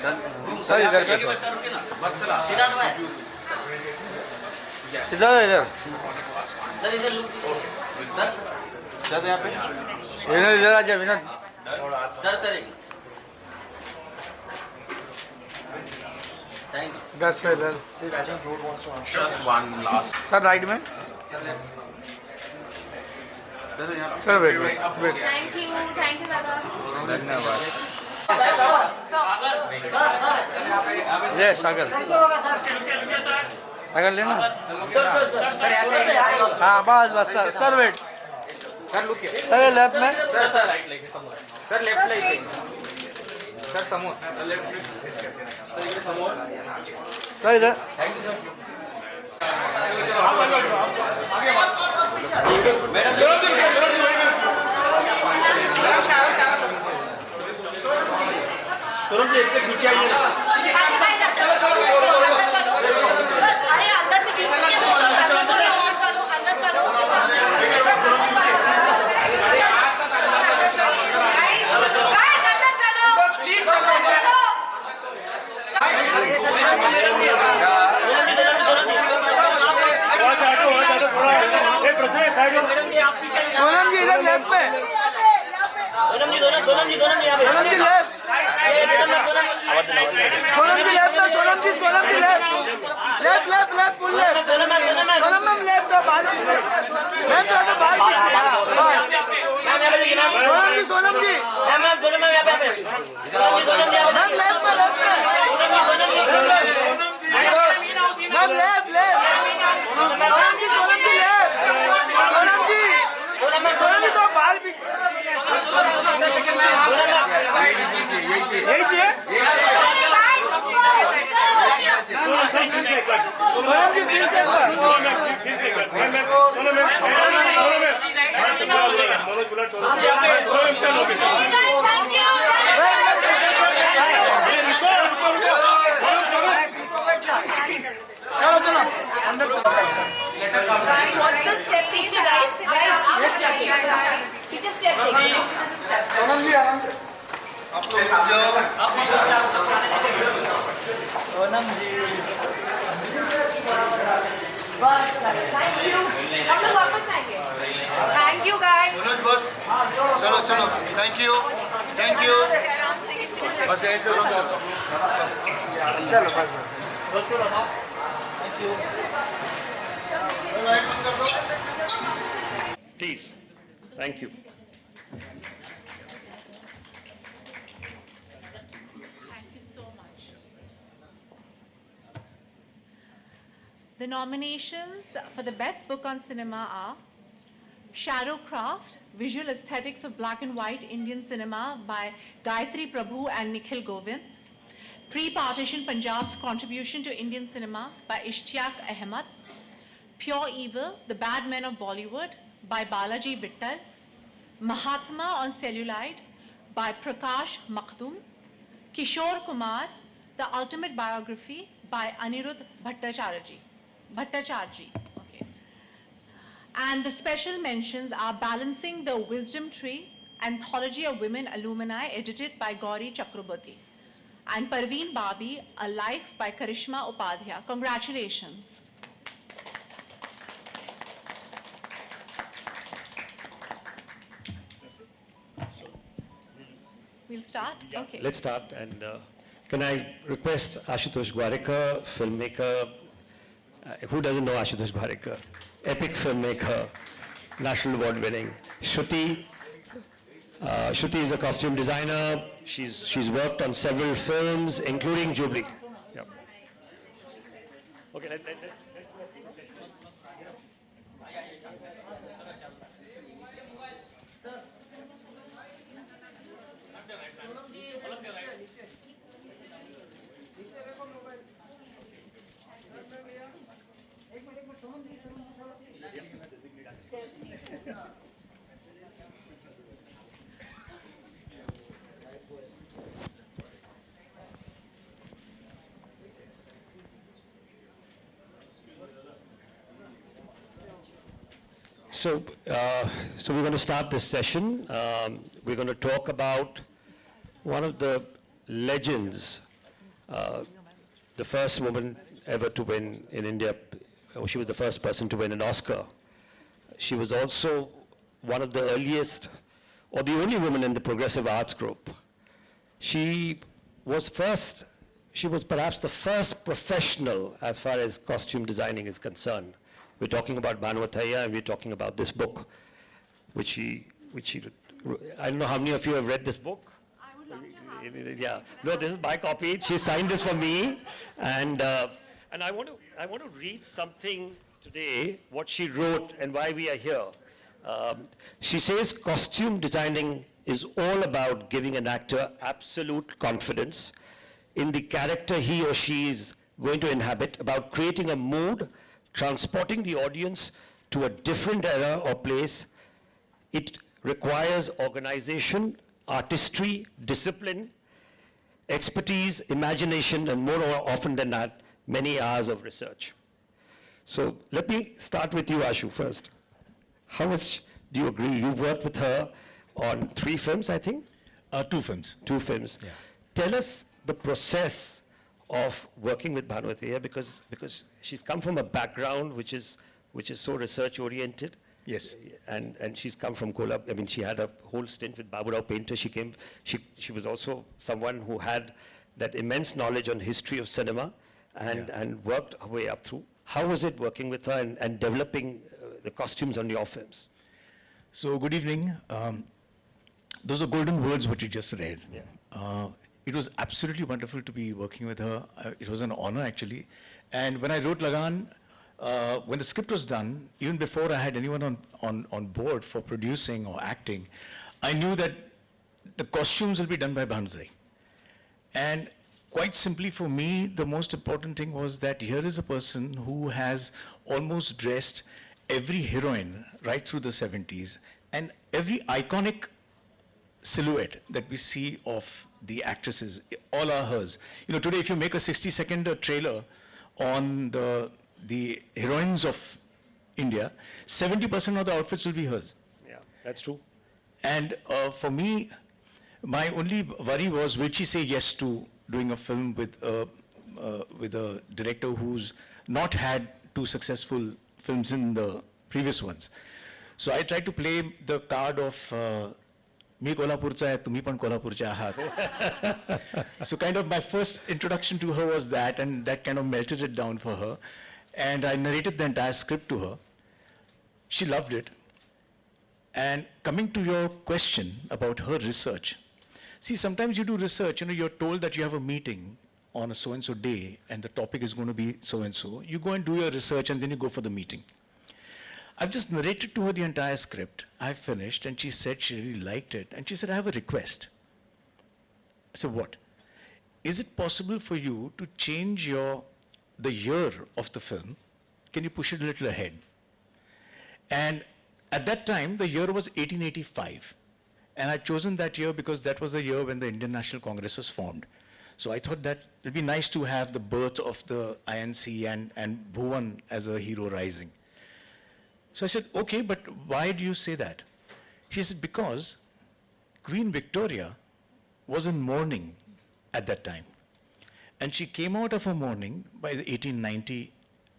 Sir इधर देखो सिद्धार्थ भाई सिद्धार्थ इधर सर इधर लुक सर सिद्धार्थ यहाँ पे विनोद इधर आ जा विनोद सर सर एक थैंक यू दस में इधर Just one last. Sir right में sir wait wait wait thank you दादा धन्यवाद ये सागर सागर लेना सर सर सर हाँ बस बस सर सर वेट सर ये लेफ्ट में Sir, right leg. Sir left leg sir समोर सर इधर तुरंत एक से पीछे आइए ना अरे अंदर में किसी के चलो अंदर चलो सोनम जी इधर लेफ्ट में दोनों जी यहाँ पे सोनम जी लेफ्ट सोनम जी लेफ्ट में Sonam ji left left left left full left Sonam ma'am left तो बाहर पीछे मैम तो बाहर पीछे मैम यहाँ पे देखिए मैम सोनम जी मैम दोनों मैम यहाँ पे मैम लेफ्ट में ma'am left left Sonam ji left Sonam जी तो बाहर पीछे यही चाहिए सोनम जी फिर से चलो चलो अंदर watch the step पीछे guys पीछे step सोनम जी आराम से सोनम जी थैंक यू हम लोग वापस आएंगे थैंक यू गाइस मनोज बस चलो चलो थैंक यू बस ऐसे चलो बस लाइट बंद कर दो Please. Thank you. Thank you so much. The nominations for the Best Book on Cinema are Shadowcraft, Visual Aesthetics of Black and White Indian Cinema by Gayatri Prabhu and Nikhil Govind. Pre-Partition Punjab's Contribution to Indian Cinema by Ishtiaq Ahmed. Pure Evil, The Bad Men of Bollywood by Balaji Vittal. Mahatma on Cellulite by Prakash Makhdum. Kishore Kumar, The Ultimate Biography by Anirudh Bhattacharjee. Okay. And the special mentions are Balancing the Wisdom Tree, Anthology of Women Alumni, edited by Gauri Chakraborty. And Parveen Babi, A Life by Karishma Upadhyay. Congratulations. We'll start? Okay. Let's start. And can I request Ashutosh Gowariker, filmmaker? Who doesn't know Ashutosh Gowariker? Epic filmmaker, national award winning. Shruti is a costume designer. She's worked on several films, including Jubilee. Yeah. Okay, let's So we're going to start this session. We're going to talk about one of the legends the first woman ever to win in India. She was the first person to win an Oscar. She was also one of the earliest, or the only woman in the progressive arts group. She was perhaps the first professional as far as costume designing is concerned. We're talking about Bhanu Athaiya, and we're talking about this book, which she, I don't know how many of you have read this book? I would love to have. Yeah, no, this is my copy. She signed this for me, and I want to read something today, what she wrote and why we are here. She says costume designing is all about giving an actor absolute confidence in the character he or she is going to inhabit, about creating a mood, transporting the audience to a different era or place. It requires organization, artistry, discipline, expertise, imagination, and more often than that, many hours of research. So let me start with you, Ashu, first. How much do you agree? You worked with her on 3 films, I think? 2 films. 2 films. Yeah. Tell us the process of working with Bhanu Athaiya, because she's come from a background which is so research oriented. Yes. And she's come from Kolhapur. I mean, she had a whole stint with Baburao Painter. She was also someone who had that immense knowledge on history of cinema and worked her way up through. How was it working with her and developing the costumes on your films? So, good evening. Those are golden words what you just read. Yeah. It was absolutely wonderful to be working with her. It was an honor, actually. And when I wrote Lagan, when the script was done, even before I had anyone on board for producing or acting, I knew that the costumes will be done by Bhanu. And quite simply for me, the most important thing was that here is a person who has almost dressed every heroine right through the 70s, and every iconic silhouette that we see of the actresses, all are hers. You know, today if you make a 60-second trailer on the heroines of India, 70% of the outfits will be hers. Yeah, that's true. And for me, my only worry was, will she say yes to doing a film with a director who's not had 2 successful films in the previous ones. So I tried to play the card of मी कोल्हापूरचा आहे, तुम्ही पण कोल्हापूरचे आहात. So kind of my first introduction to her was that, and that kind of melted it down for her. And I narrated the entire script to her. She loved it. And coming to your question about her research, see, sometimes you do research, you're told that you have a meeting on a so-and-so day, and the topic is going to be so-and-so. You go and do your research, and then you go for the meeting. I've just narrated to her the entire script. I finished, and she said she really liked it. And she said, I have a request. I said, what? Is it possible for you to change the year of the film? Can you push it a little ahead? And at that time, the year was 1885. And I'd chosen that year because that was the year when the Indian National Congress was formed. So I thought that it'd be nice to have the birth of the INC and Bhuvan as a hero rising. So I said, okay, but why do you say that? She said, because Queen Victoria was in mourning at that time. And she came out of her mourning by the 1890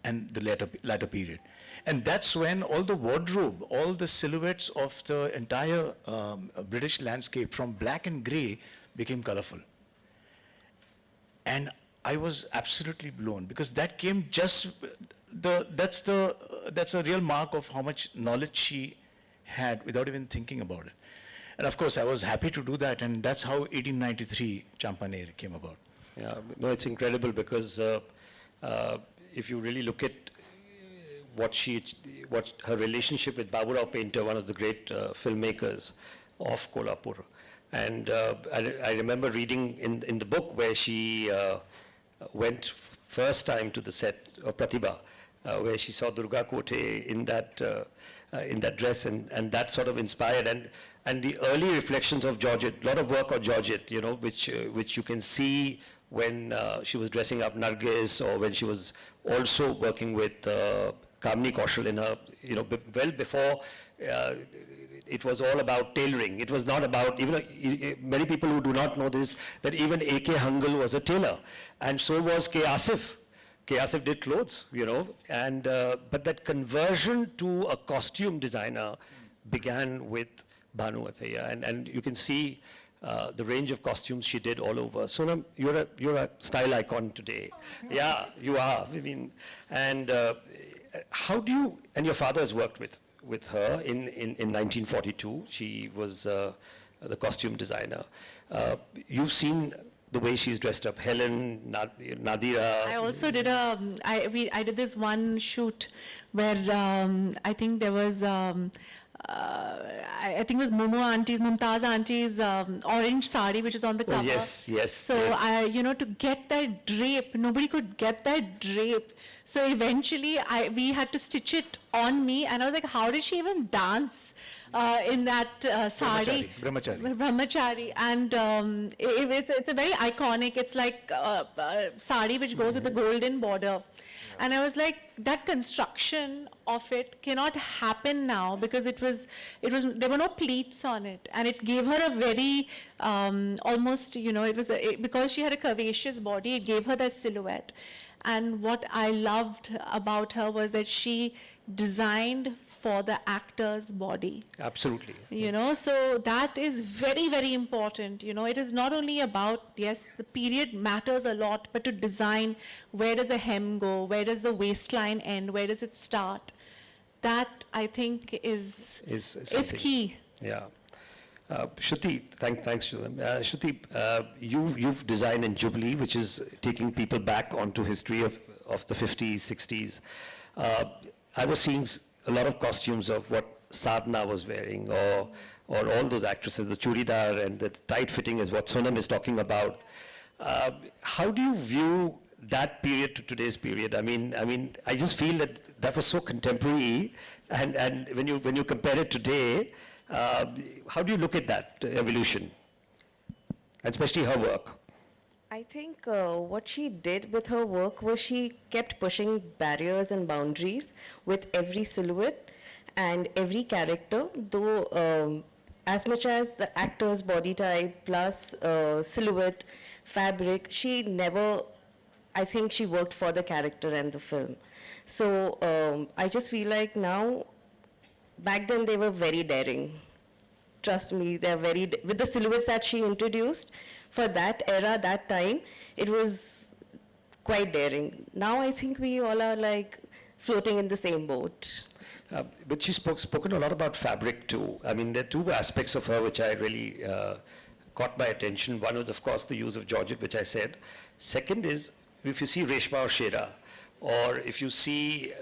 and the latter period. And that's when all the wardrobe, all the silhouettes of the entire British landscape from black and gray became colorful. And I was absolutely blown because that came just, that's a real mark of how much knowledge she had without even thinking about it. And of course, I was happy to do that, and that's how 1893 Champaner came about. Yeah, no, it's incredible because if you really look at what her relationship with Baburao Painter, one of the great filmmakers of Kolhapur, and I remember reading in the book where she went first time to the set of Pratibha, where she saw Durga Kote in that dress, and that sort of inspired, and the early reflections of Georgette, a lot of work on Georgette, which you can see when she was dressing up Nargis, or when she was also working with Kamini Kaushal in her, well before it was all about tailoring. It was not about, many people who do not know this, that even A.K. Hangal was a tailor, and so was K. Asif. K. Asif did clothes, and but that conversion to a costume designer began with Bhanu Athaiya, and you can see the range of costumes she did all over. Sonam, you're a style icon today. Yeah, you are. I mean, and how do you? And your father has worked with her in 1942. She was the costume designer. You've seen the way she's dressed up, Helen, Nadira. I also did I did this one shoot where I think there was, I think it was Mumtaz auntie's orange sari, which is on the cover. Yes. So yes. to get that drape, nobody could get that drape. So eventually we had to stitch it on me, and I was like, how did she even dance in that sari? Brahmachari. And it's a very iconic, it's like sari which goes with the golden border. And I was like, that construction of it cannot happen now because there were no pleats on it, and it gave her a very almost, because she had a curvaceous body, it gave her that silhouette. And what I loved about her was that she designed for the actor's body. Absolutely. So that is very, very important. It is not only about, yes, the period matters a lot, but to design, where does the hem go, where does the waistline end, where does it start? That, I think, is key. Yeah. Shruti, thanks to them. Shruti, you've designed in Jubilee, which is taking people back onto history of the 50s, 60s. I was seeing a lot of costumes of what Sadhna was wearing, or all those actresses, the churidar and the tight fitting is what Sonam is talking about. How do you view that period to today's period? I mean, I just feel that was so contemporary, and when you compare it today, how do you look at that evolution, and especially her work? I think what she did with her work was she kept pushing barriers and boundaries with every silhouette and every character, though as much as the actor's body type plus silhouette, fabric, she never, I think she worked for the character and the film. So I just feel like now, back then they were very daring. Trust me, they're with the silhouettes that she introduced, for that era, that time, it was quite daring. Now I think we all are like floating in the same boat. But she's spoken a lot about fabric too. I mean, there are two aspects of her which I really caught my attention. One was, of course, the use of georgette, which I said. Second is, if you see Reshma or Shera, or if you see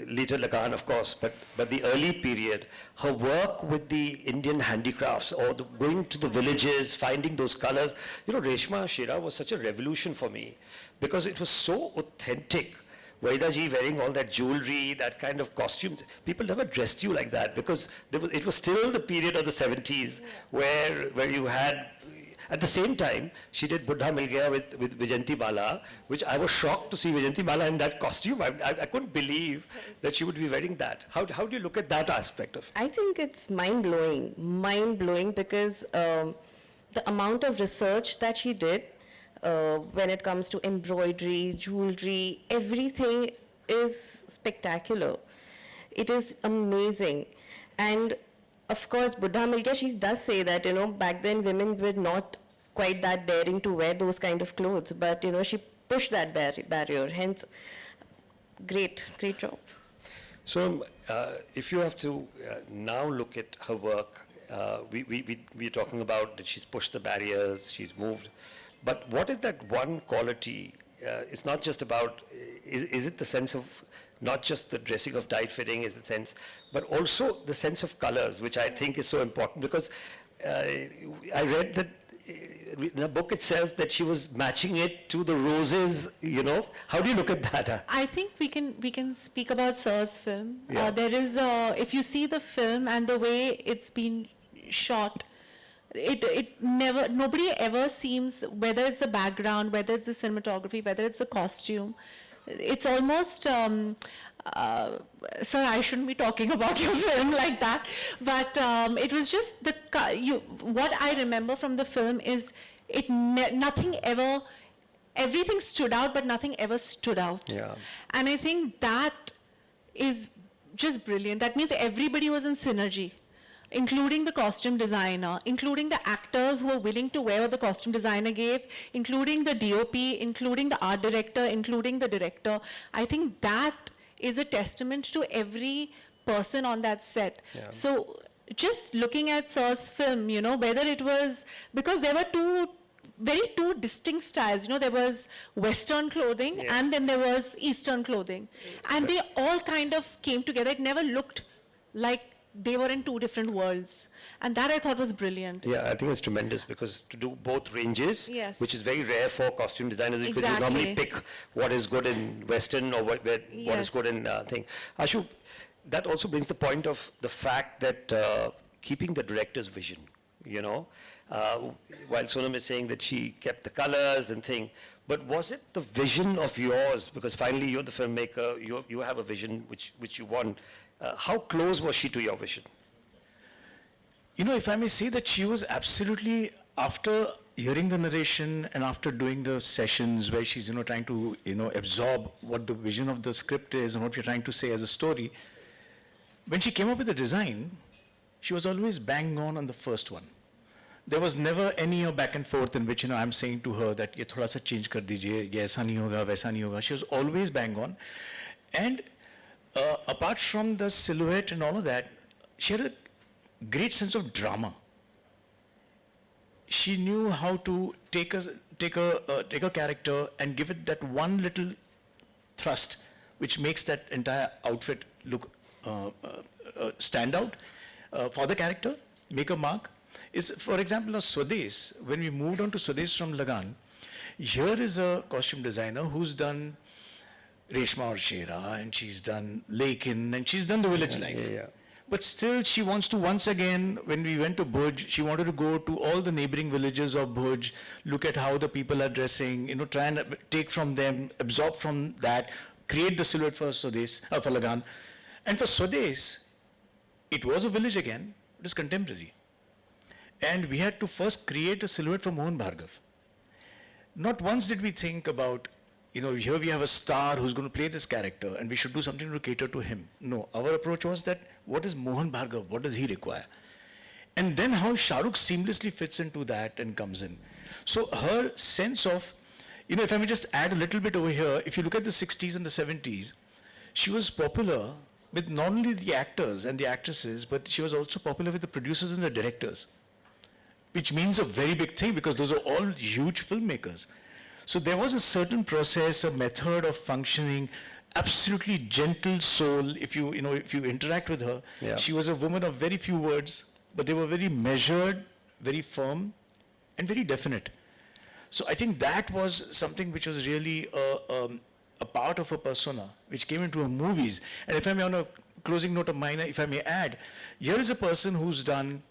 later Lagan, of course, but the early period, her work with the Indian handicrafts, or going to the villages, finding those colors. Reshma Shera was such a revolution for me because it was so authentic. Vaida ji wearing all that jewelry, that kind of costumes. People never dressed you like that because it was still the period of the 70s where you had. At the same time, she did Buddha Mil Gaya with Vijayanti Mala, which I was shocked to see Vijayanti Mala in that costume. I couldn't believe that she would be wearing that. How do you look at that aspect of it? I think it's mind-blowing because the amount of research that she did when it comes to embroidery, jewelry, everything is spectacular. It is amazing. And of course, Buddha Mil Gaya, she does say that, back then women were not quite that daring to wear those kind of clothes, but, she pushed that barrier, hence, great job. So, if you have to now look at her work, we're talking about that she's pushed the barriers, she's moved, but what is that one quality? It's not just about, is it the sense of, not just the dressing of tight fitting is the sense, but also the sense of colors, which I think is so important, because I read that in the book itself that she was matching it to the roses, How do you look at that? I think we can speak about Sir's film. Yeah. There is, if you see the film and the way it's been shot, nobody ever seems, whether it's the background, whether it's the cinematography, whether it's the costume, it's almost sir, I shouldn't be talking about your film like that. But it was just what I remember from the film is nothing ever, everything stood out, but nothing ever stood out. Yeah. And I think that is just brilliant. That means everybody was in synergy, including the costume designer, including the actors who were willing to wear what the costume designer gave, including the DOP, including the art director, including the director. I think that is a testament to every person on that set. Yeah. So just looking at Sir's film, you know, whether it was, because there were two distinct styles, you know, there was Western clothing and then there was Eastern clothing. And they all kind of came together. It never looked like they were in two different worlds. And that I thought was brilliant. Yeah, I think it's tremendous because to do both ranges, Yes. which is very rare for costume designers, because you Exactly. normally pick what is good in Western or what is Yes. good in thing. Ashu, that also brings the point of the fact that keeping the director's vision, you know, while Sonam is saying that she kept the colors and thing, but was it the vision of yours? Because finally you're the filmmaker, you have a vision which you want. How close was she to your vision? You know, if I may say that she was absolutely, after hearing the narration and after doing the sessions where she's, you know, trying to, you know, absorb what the vision of the script is and what we're trying to say as a story, when she came up with the design, she was always bang on the first one. There was never any back and forth in which, you know, I'm saying to her that ye thoda sa change kar dijiye, ye aisa nahi hoga, waisa nahi hoga. She was always bang on. And apart from the silhouette and all of that, she had a great sense of drama. She knew how to take a character and give it that one little thrust, which makes that entire outfit look stand out for the character, make a mark. Is, for example, Swades. When we moved on to Swades from Lagan, here is a costume designer who's done Reshma or Shera, and she's done Lekin, and she's done the village life. Yeah. But still, she wants to once again, when we went to Bhuj, she wanted to go to all the neighboring villages of Bhuj, look at how the people are dressing, you know, try and take from them, absorb from that, create the silhouette for Swades, for Lagan. And for Swades, it was a village again, it was contemporary. And we had to first create a silhouette for Mohan Bhargav. Not once did we think about, you know, here we have a star who's going to play this character and we should do something to cater to him. No, our approach was that, what is Mohan Bhargav? What does he require? And then how Shah Rukh seamlessly fits into that and comes in. So her sense of, you know, if I may just add a little bit over here, if you look at the 60s and the 70s, she was popular with not only the actors and the actresses, but she was also popular with the producers and the directors, which means a very big thing because those are all huge filmmakers. So there was a certain process, a method of functioning, absolutely gentle soul. If you interact with her, Yeah. she was a woman of very few words, but they were very measured, very firm, and very definite. So I think that was something which was really a part of her persona, which came into her movies. And if I may, on a closing note of mine, if I may add, here is a person who's done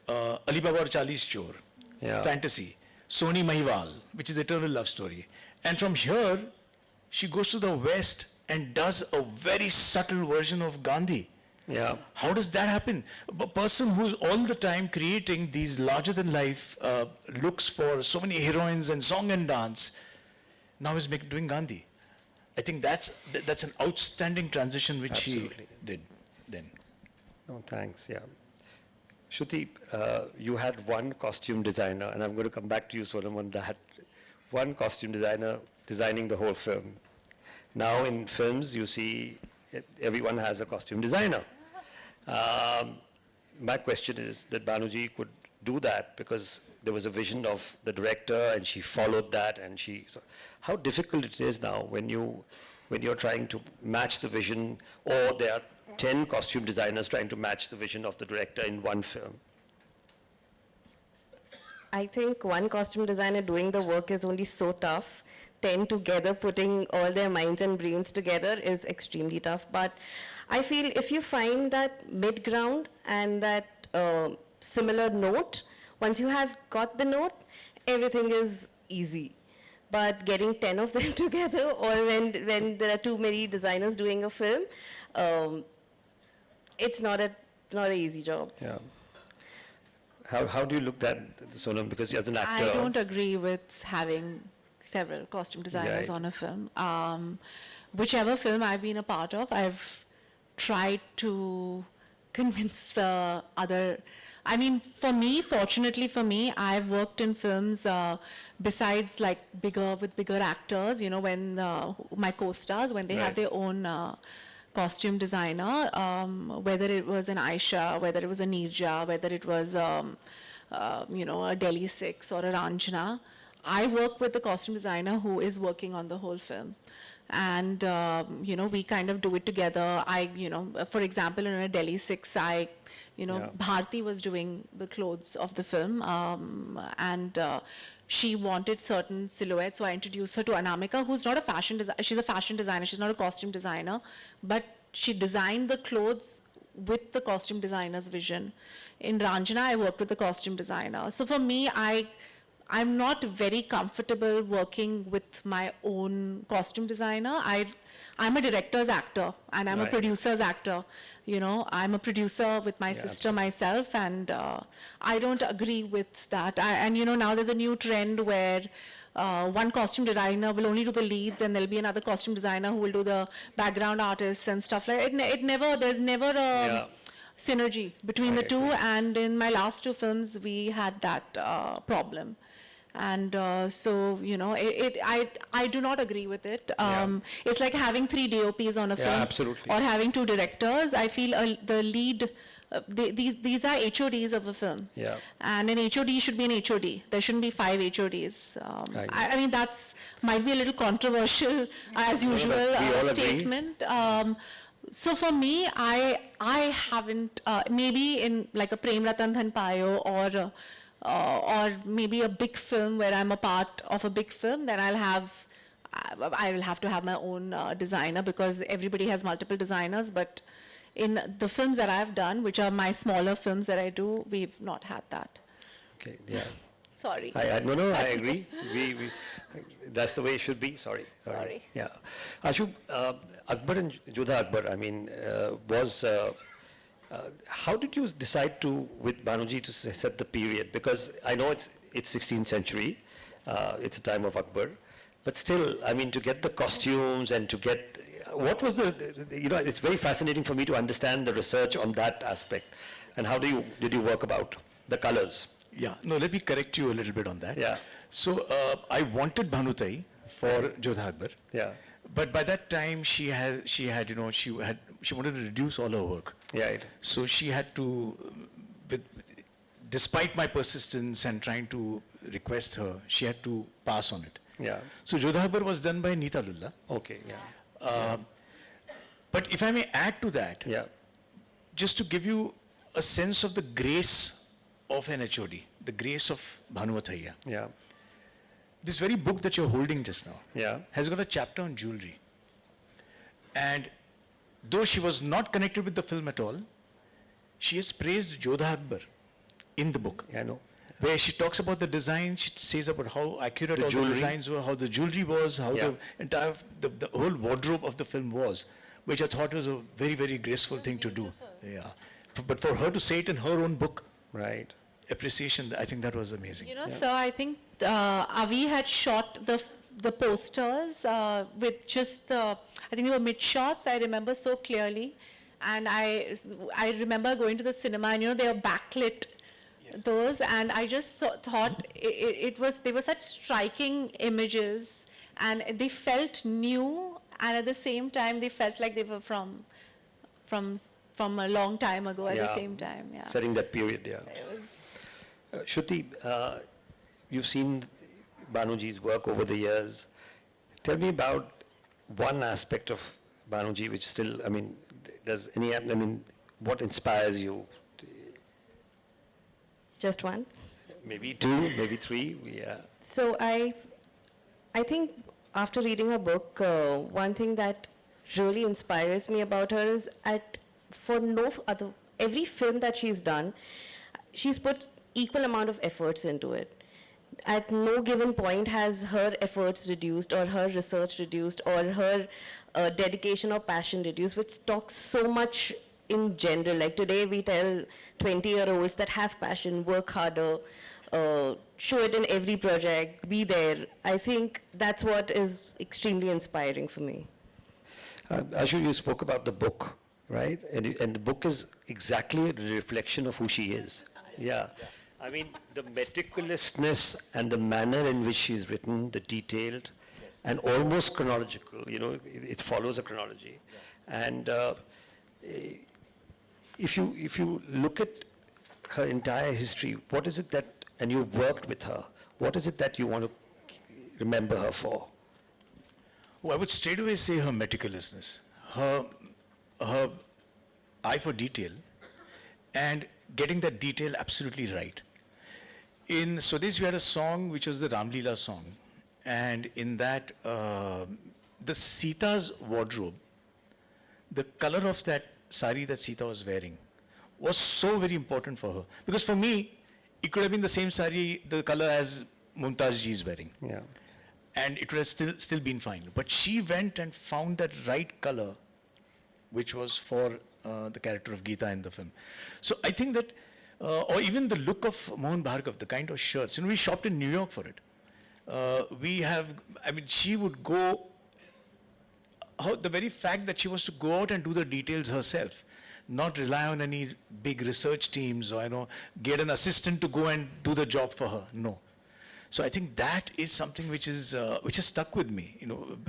Ali Baba aur Chalis Chor, Yeah. fantasy, Soni Mahiwal, which is Eternal Love Story. And from here, she goes to the West and does a very subtle version of Gandhi. Yeah. How does that happen? A person who's all the time creating these larger-than-life looks for so many heroines and song and dance, now is doing Gandhi. I think that's an outstanding transition which Absolutely. she did then. Oh, thanks, yeah. Shruti, you had one costume designer, and I'm going to come back to you, Sonam, on that. One costume designer designing the whole film. Now in films, you see everyone has a costume designer. My question is that Bhanuji could do that because there was a vision of the director and she followed that, and so how difficult it is now when you're trying to match the vision, or there are 10 costume designers trying to match the vision of the director in one film. I think one costume designer doing the work is only so tough. 10 together, putting all their minds and brains together is extremely tough. But I feel if you find that mid-ground and that similar note, once you have got the note, everything is easy. but getting 10 of them together, or when there are too many designers doing a film, it's not an easy job. Yeah. How do you look at Sonam? Because as an actor, I don't agree with having several costume designers Right. on a film. Whichever film I've been a part of, I've tried to convince other. I mean, for me, fortunately for me, I've worked in films besides like with bigger actors. You know, when my co-stars, when they have Right. their own costume designer, whether it was an Aisha, whether it was a Neerja, whether it was you know, a Delhi 6 or a Ranjana, I work with the costume designer who is working on the whole film. And, you know, we kind of do it together. You know, for example, in a Delhi 6, you know, Yeah. Bharti was doing the clothes of the film, and she wanted certain silhouettes, so I introduced her to Anamika, who's not a fashion designer. She's a fashion designer, she's not a costume designer, but she designed the clothes with the costume designer's vision. In Ranjana, I worked with the costume designer. So for me, I'm not very comfortable working with my own costume designer. I'm a director's actor and I'm a Right. producer's actor. You know, I'm a producer with my Yeah, sister absolutely. myself, and I don't agree with that. And you know, now there's a new trend where one costume designer will only do the leads, and there'll be another costume designer who will do the background artists and stuff like it. There's never a Yeah. synergy between I the two. agree. And in my last two films, we had that problem. And so, you know, I do not agree with it. It's like having 3 DOPs on a Yeah, film. absolutely. Or having 2 directors. I feel the lead, these are HODs of a film. Yeah. And an HOD should be an HOD. There shouldn't be 5 HODs. I agree. I mean, might be a little controversial, as usual, but we all agree. statement. So for me, I haven't, maybe in like a Prem Ratan Dhan Payo or maybe a big film where I'm a part of a big film, then I will have to have my own designer, because everybody has multiple designers. But in the films that I've done, which are my smaller films that I do, we've not had that. Okay, yeah. Sorry. No, I agree. That's the way it should be. Sorry. Sorry. Yeah. Ashu, Akbar and Jodha Akbar, I mean, how did you decide with Bhanuji to set the period? Because I know it's 16th century, it's a time of Akbar, but still, I mean, to get the costumes and to get, what was you know, it's very fascinating for me to understand the research on that aspect. And how did you work about the colors? Yeah, no, let me correct you a little bit on that. Yeah. So I wanted Bhanutai for Jodha Akbar. Yeah. But by that time she wanted to reduce all her work. Right. So she had to, despite my persistence and trying to request her, she had to pass on it. Yeah. So Jodha Akbar was done by Neeta Lulla. Okay, yeah. But if I may add to that, Yeah. just to give you a sense of the grace of an HOD, the grace of Bhanu Athaiya. Yeah. This very book that you're holding just now Yeah. has got a chapter on jewelry. And though she was not connected with the film at all, she has praised Jodha Akbar in the book. I know. Where she talks about the design, she says about how accurate The all jewelry. the designs were, how the jewelry was, how Yeah. the entire, the whole wardrobe of the film was, which I thought was a very, very graceful thing to do. Yeah. But for her to say it in her own book, Right. appreciation, I think that was amazing. You know, so I think Avi had shot the posters with just I think they were mid shots. I remember so clearly, and I remember going to the cinema, and you know, they were backlit, those, and I just thought they were such striking images, and they felt new, and at the same time they felt like they were from a long time ago. At the Yeah. same time, yeah. Setting that period, yeah. It was, Shruti, you've seen Bhanuji's work over the years. Tell me about one aspect of Bhanuji which still, I mean, what inspires you? Just one. Maybe 2, maybe 3, yeah. So I think after reading her book, one thing that really inspires me about her is every film that she's done, she's put equal amount of efforts into it. at no given point has her efforts reduced or her research reduced or her dedication or passion reduced, which talks so much in general. Like today we tell 20-year-olds that have passion, work harder, show it in every project, be there. I think that's what is extremely inspiring for me. Ashu, you spoke about the book, right? And the book is exactly a reflection of who she is. Yeah. I mean, the meticulousness and the manner in which she's written, the detailed and almost chronological, you know, it follows a chronology. And if you look at her entire history, what is it that, and you've worked with her, what is it that you want to remember her for? Oh, I would straight away say her meticulousness, her eye for detail, and getting that detail absolutely right. In Swadesh, we had a song which was the Ramlila song, and in that, the Sita's wardrobe, the color of that sari that Sita was wearing was so very important for her. Because for me, it could have been the same sari, the color as Mumtaz ji is wearing. Yeah. And it would have still been fine. But she went and found that right color, which was for the character of Geeta in the film. So I think that, or even the look of Mohan Bhargav, the kind of shirts, we shopped in New York for it. She would go, the very fact that she was to go out and do the details herself, not rely on any big research teams or, get an assistant to go and do the job for her. No. So I think that is something which has stuck with me.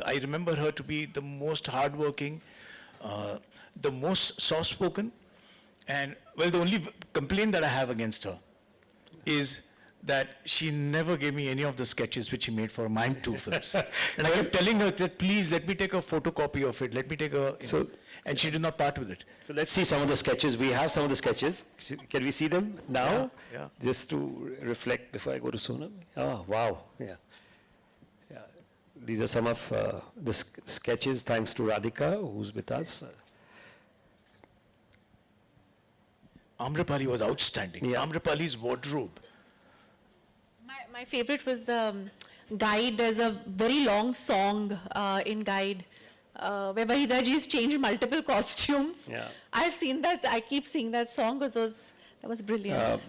I remember her to be the most hardworking, the most soft-spoken, and well, the only complaint that I have against her is that she never gave me any of the sketches which she made for Mime 2 films. And I kept telling her that, please, let me take a photocopy of it, let me take a... and she did not part with it. So let's see some of the sketches. We have some of the sketches. Can we see them now? Yeah. Just to reflect before I go to Sonam. Oh, wow. Yeah. Yeah. These are some of the sketches, thanks to Radhika, who's with us. Amrapali was outstanding. Yeah. Amrapali's wardrobe. My favorite was the Guide. There's a very long song in Guide where Wahidaji's changed multiple costumes. Yeah. I've seen that. I keep seeing that song because that was brilliant.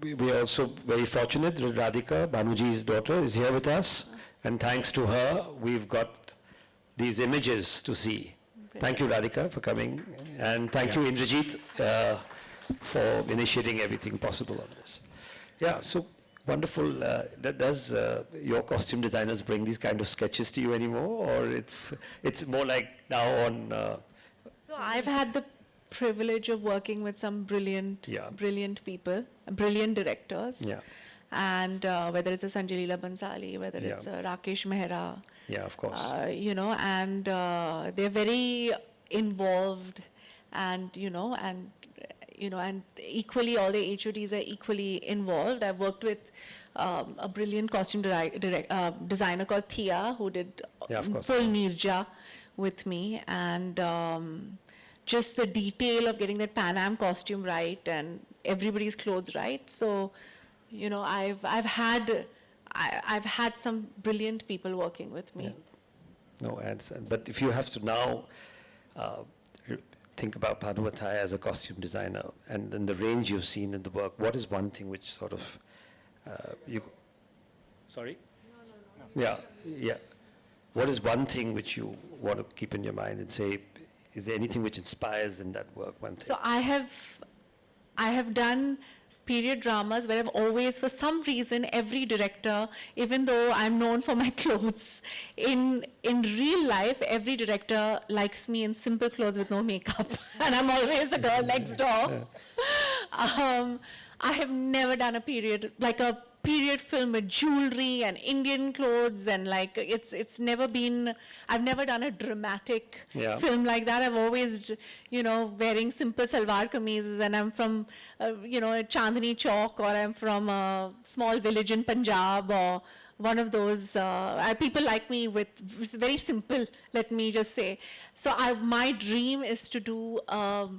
We are also very fortunate that Radhika, Bhanuji's daughter, is here with us. And thanks to her, we've got these images to see. Thank you, Radhika, for coming. And thank you, Indrajit, for initiating everything possible on this. Yeah, so wonderful. Does your costume designers bring these kind of sketches to you anymore, or it's more like now on? So I've had the privilege of working with some brilliant people, brilliant directors. Yeah. And whether it's a Sanjay Leela Bansali, whether it's a Rakesh Mehra. Yeah, of course. And they're very involved, and and equally all the HODs are equally involved. I've worked with a brilliant costume designer called Thea, who did full Nirja with me, and just the detail of getting that Pan Am costume right and everybody's clothes right. So, I've had some brilliant people working with me. Yeah. No, but if you have to now think about Bhanu Athaiya as a costume designer and the range you've seen in the work, what is one thing which sort of Sorry? No. Yeah. What is one thing which you want to keep in your mind and say, is there anything which inspires in that work, one thing? So I have done period dramas where I've always, for some reason, every director, even though I'm known for my clothes, in real life, every director likes me in simple clothes with no makeup. And I'm always the girl next door. I have never done a period film with jewelry and Indian clothes, and it's never been, I've never done a dramatic film like that. I've always, wearing simple salwar kameezes, and I'm from, Chandni Chowk, or I'm from a small village in Punjab, or one of those, people like me with, it's very simple, let me just say. So my dream is to do a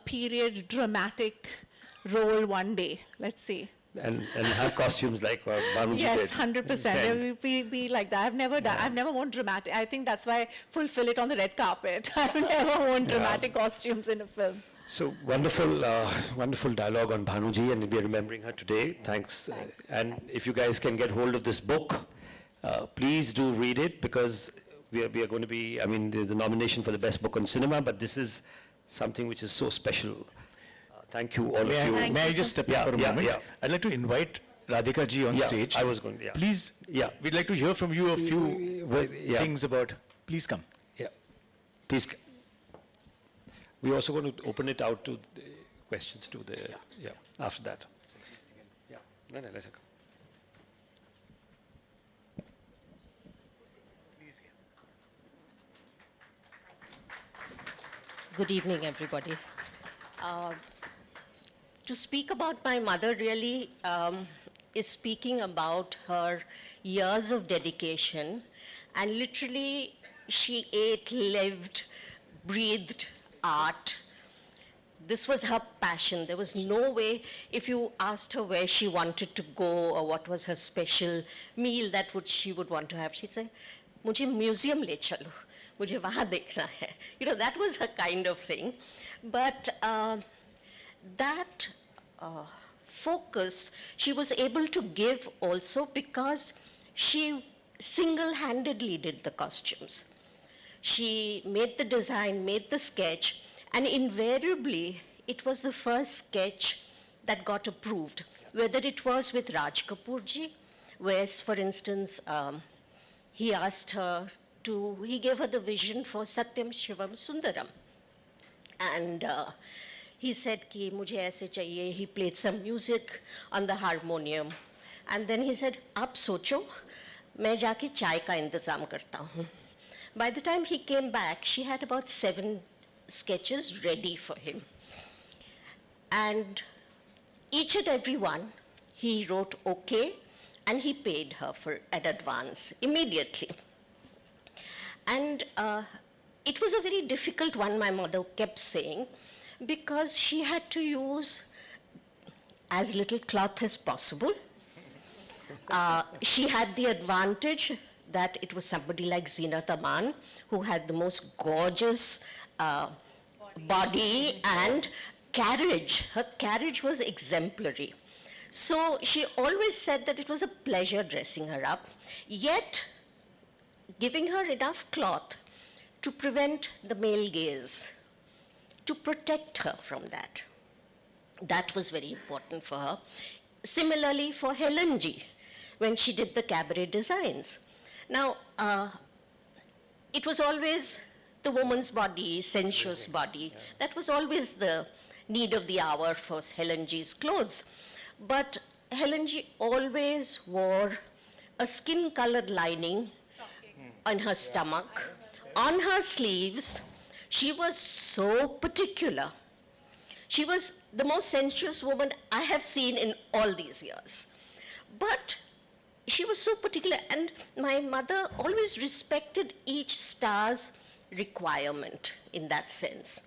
period dramatic role one day, let's say. and have costumes like Bhanu Yes, did. 100%. And- There will be like that. I've never done. I've never worn dramatic. I think that's why I fulfill it on the red carpet. I've never worn dramatic costumes in a film. So wonderful, wonderful dialogue on Bhanuji, and we are remembering her today. Thanks. And if you guys can get hold of this book, please do read it, because we are going to be, I mean, there's a nomination for the best book on cinema, but this is something which is so special. Thank you, all of you. May I just step in for a moment? Yeah. I'd like to invite Radhika ji on Yeah, stage. I was going, yeah. Please, Yeah. we'd like to hear from you a few Yeah. things about, please come. Yeah. Please. We're also going to open it out to the questions to the, after that. Yeah. No, let her come. Good evening, everybody. To speak about my mother really is speaking about her years of dedication, and literally she ate, lived, breathed art. This was her passion. There was no way, if you asked her where she wanted to go or what was her special meal that she would want to have, she'd say, "Mujhe museum le chalo. Mujhe wahan dekhna hai." You know, that was her kind of thing. But that focus she was able to give also because she single-handedly did the costumes. She made the design, made the sketch, and invariably it was the first sketch that got approved, whether it was with Raj Kapoor ji, where, for instance, he asked her to, he gave her the vision for Satyam Shivam Sundaram. And he said ki mujhe aise chahiye. He played some music on the harmonium. And then he said, aap socho, main jaake chai ka intezam karta hu. By the time he came back, she had about 7 sketches ready for him. And each and every one, he wrote okay, and he paid her for an advance immediately. And it was a very difficult one, my mother kept saying, because she had to use as little cloth as possible. She had the advantage that it was somebody like Zeenat Aman, who had the most gorgeous body and carriage. Her carriage was exemplary. So she always said that it was a pleasure dressing her up, yet giving her enough cloth to prevent the male gaze, to protect her from that. That was very important for her. Similarly for Helen ji, when she did the cabaret designs. Now, it was always the woman's body, sensuous body. That was always the need of the hour for Helen ji's clothes. But Helen ji always wore a skin-colored lining on her stomach, on her sleeves. She was so particular. She was the most sensuous woman I have seen in all these years. But she was so particular, and my mother always respected each star's requirement in that sense.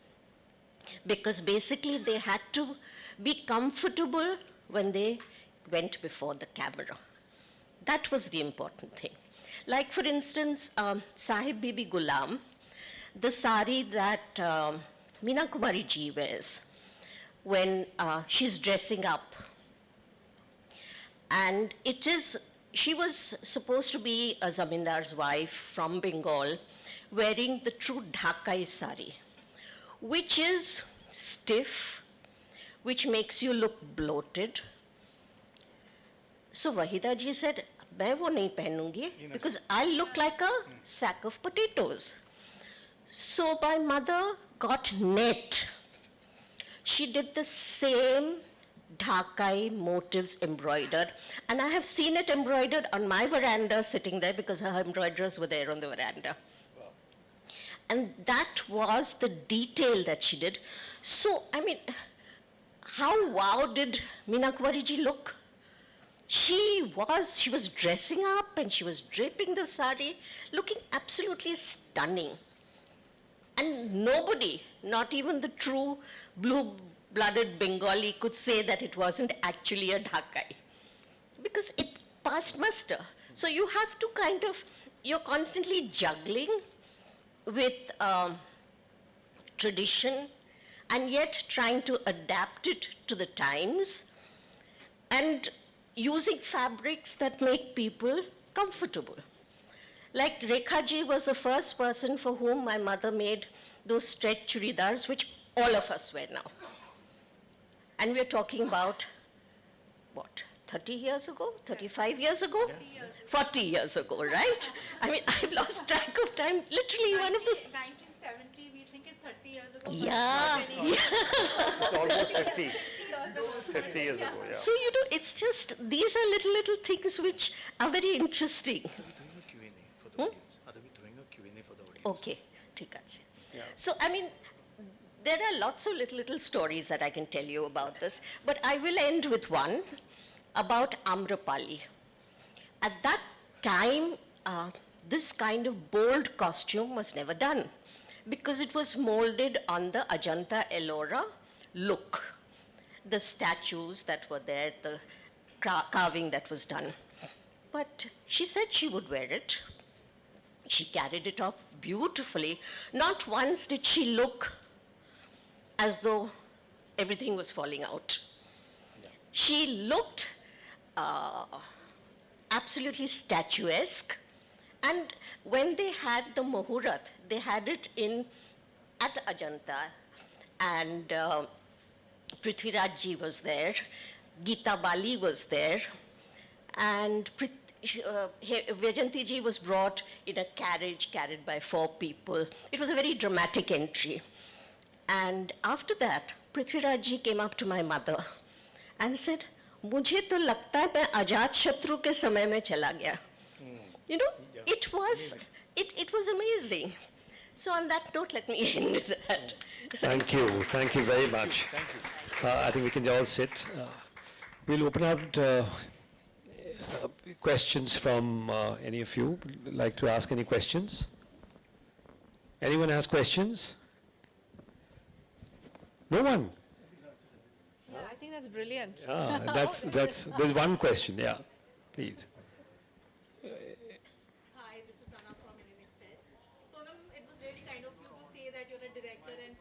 Because basically they had to be comfortable when they went before the camera. That was the important thing. Like, for instance, Sahib Bibi Ghulam, the sari that Meena Kumari ji wears when she's dressing up. And it is, she was supposed to be a zamindar's wife from Bengal, wearing the true Dhakai sari, which is stiff, which makes you look bloated. So Wahida ji said, "Main wo nahi pehnungi because I look like a sack of potatoes." So my mother got net. She did the same Dhakai motifs embroidered, and I have seen it embroidered on my veranda sitting there because her embroiderers were there on the veranda. And that was the detail that she did. So, I mean, how wow did Meena Kumari ji look? She was dressing up and she was draping the sari, looking absolutely stunning. And nobody, not even the true blue-blooded Bengali, could say that it wasn't actually a Dhakai. because it passed muster. So you have to kind of, you're constantly juggling with tradition and yet trying to adapt it to the times and using fabrics that make people comfortable. Like Rekha ji was the first person for whom my mother made those stretch churidars, which all of us wear now. And we're talking about, what, 30 years ago, 35 years ago? 40 years ago, right? I mean, I've lost track of time. Literally one of the... 1970, we think it's 30 years ago. Yeah. It's almost 50. 50 years ago, yeah. So, you know, it's just, these are little things which are very interesting. Okay, ठीक আছে. So, I mean, there are lots of little stories that I can tell you about this, but I will end with one about Amrapali. At that time, this kind of bold costume was never done because it was molded on the Ajanta Ellora look. The statues that were there, the carving that was done. But she said she would wear it. She carried it off beautifully. Not once did she look as though everything was falling out. She looked absolutely statuesque. And when they had the Muhurat, they had it at Ajanta. And Prithviraj ji was there, Geeta Bali was there, and Vajanti ji was brought in a carriage carried by 4 people. It was a very dramatic entry. And after that, Prithviraj ji came up to my mother and said, "Mujhe to lagta hai main Ajat Shatru ke samay mein chala gaya." You know, it was amazing. So on that note, let me end that. Thank you very much. I think we can all sit. We'll open up questions from any of you. Would like to ask any questions? Anyone has questions? No one? Yeah, I think that's brilliant. There's one question, yeah, please. Hi, this is Anna from Indian Express. Sonam, it was really kind of you to say that you're a director and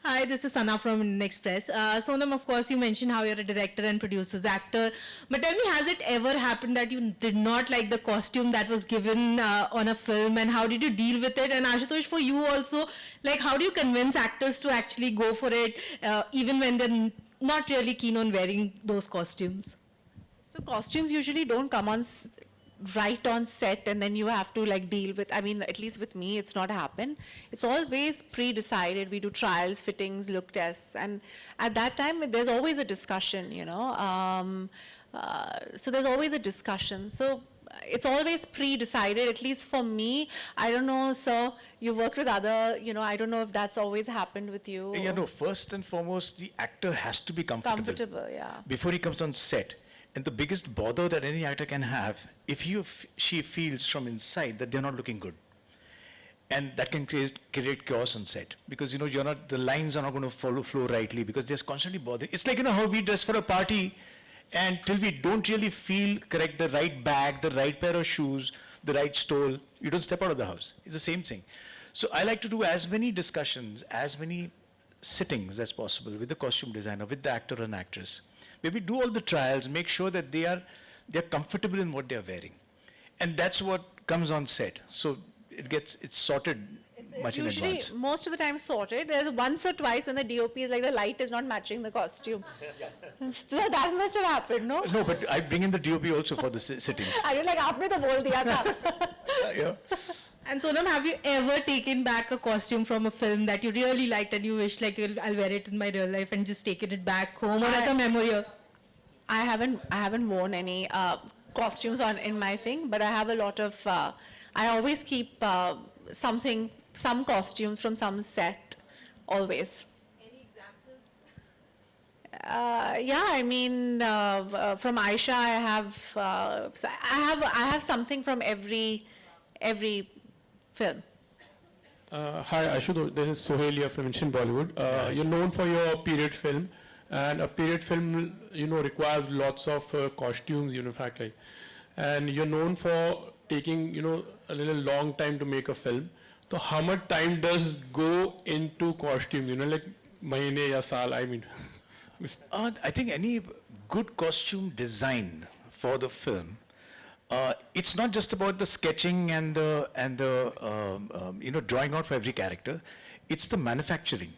Hi, this is Sana from Indian Express. Sonam, of course, you mentioned how you're a director and producer's actor. But tell me, has it ever happened that you did not like the costume that was given on a film, and how did you deal with it? And Ashutosh, for you also, like, how do you convince actors to actually go for it, even when they're not really keen on wearing those costumes? So costumes usually don't come on right on set and then you have to like deal with, I mean, at least with me, it's not happened. It's always pre-decided. We do trials, fittings, look tests. And at that time, there's always a discussion, you know. So there's always a discussion. So it's always pre-decided, at least for me. I don't know, sir, you worked with other, you know, I don't know if that's always happened with you. Yeah, no, first and foremost, the actor has to be comfortable. Comfortable, yeah. Before he comes on set. And the biggest bother that any actor can have, if he or she feels from inside that they're not looking good. And that can create chaos on set. Because, you know, the lines are not going to flow rightly because they're constantly bothering. It's like, you know, how we dress for a party and till we don't really feel correct, the right bag, the right pair of shoes, the right stole, you don't step out of the house. It's the same thing. So I like to do as many discussions, as many sittings as possible with the costume designer, with the actor and actress. Maybe do all the trials, make sure that they're comfortable in what they're wearing. And that's what comes on set. So it's sorted much in usually advance. Most of the time sorted. There's once or twice when the DOP is like the light is not matching the costume. So that must have happened, no? No, but I bring in the DOP also for the sittings. I was like, aapne to bol diya tha. Yeah. And Sonam, have you ever taken back a costume from a film that you really liked and you wish like I'll wear it in my real life and just taken it back home or as a memory? I haven't worn any costumes in my thing, but I have a lot of. I always keep some costumes from some set, always. Any examples? Yeah, I mean, from Aisha, I have something from every film. Hi, Ashutosh. This is Sohail here from Instant Bollywood. You're known for your period film, and a period film, requires lots of costumes, in fact, like, and you're known for taking, a little long time to make a film. So how much time does go into costume? Like mahine ya saal, I mean. I think any good costume design for the film, it's not just about the sketching and the drawing out for every character. It's the manufacturing.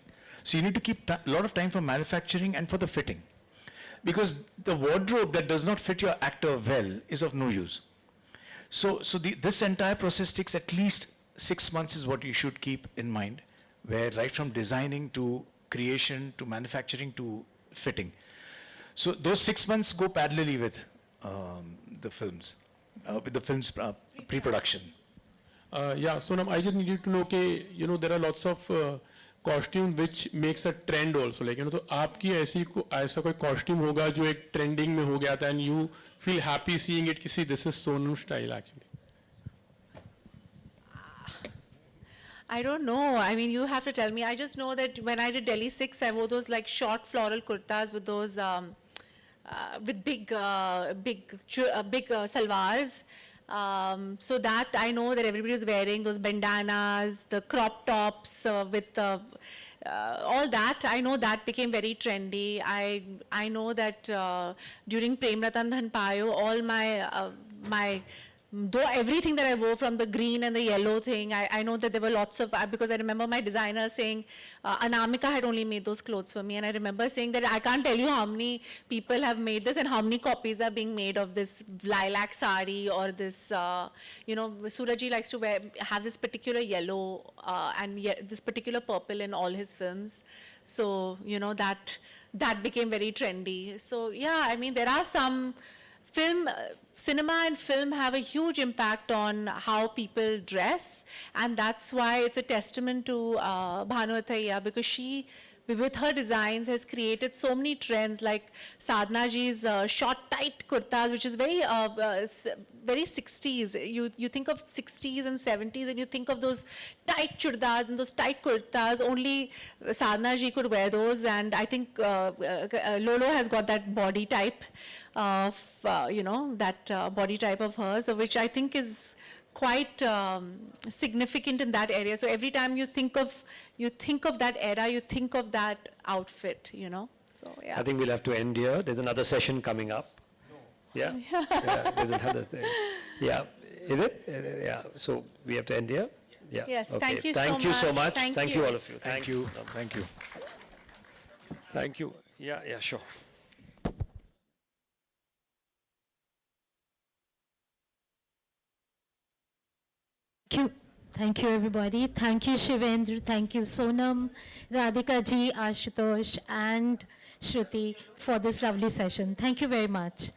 So you need to keep a lot of time for manufacturing and for the fitting, because the wardrobe that does not fit your actor well is of no use. So this entire process takes at least 6 months is what you should keep in mind, where right from designing to creation to manufacturing to fitting. So those 6 months go parallelly with the films, pre-production. Yeah, Sonam, I just needed to know कि there are lots of costume which makes a trend also, like तो आपकी ऐसा कोई costume होगा जो एक trending में हो गया था and you feel happy seeing it कि this is Sonam style actually. I don't know. I mean, you have to tell me. I just know that when I did Delhi 6, I wore those like short floral kurtas with those with big salwars. So that I know that everybody was wearing those bandanas, the crop tops with all that. I know that became very trendy. I know that during Prem Ratan Dhan Payo, all my though everything that I wore, from the green and the yellow thing, I know that there were lots of, because I remember my designer saying, Anamika had only made those clothes for me, and I remember saying that I can't tell you how many people have made this and how many copies are being made of this lilac sari or this, Suraji likes to have this particular yellow and this particular purple in all his films. So, that became very trendy. So, yeah, I mean, there are some cinema and film have a huge impact on how people dress, and that's why it's a testament to Bhanu Athaiya, because she, with her designs, has created so many trends, like Sadhna ji's short tight kurtas, which is very 60s. You think of 60s and 70s and you think of those tight churdars and those tight kurtas. Only Sadhna ji could wear those, and I think Lolo has got that body type of that body type of hers, which I think is quite significant in that area. So every time you think of that era, you think of that outfit, So yeah. I think we'll have to end here. There's another session coming up. Yeah. Yeah. There's another thing. Yeah. Is it? Yeah. So we have to end here. Yeah. Yes. Okay. Thank you so much. Thank you all of you. Thank you. Thank you. Thank you. Yeah. Yeah. Sure. Thank you, everybody. Thank you, Shivendra. Thank you, Sonam, Radhika ji, Ashutosh, and Shruti for this lovely session. Thank you very much.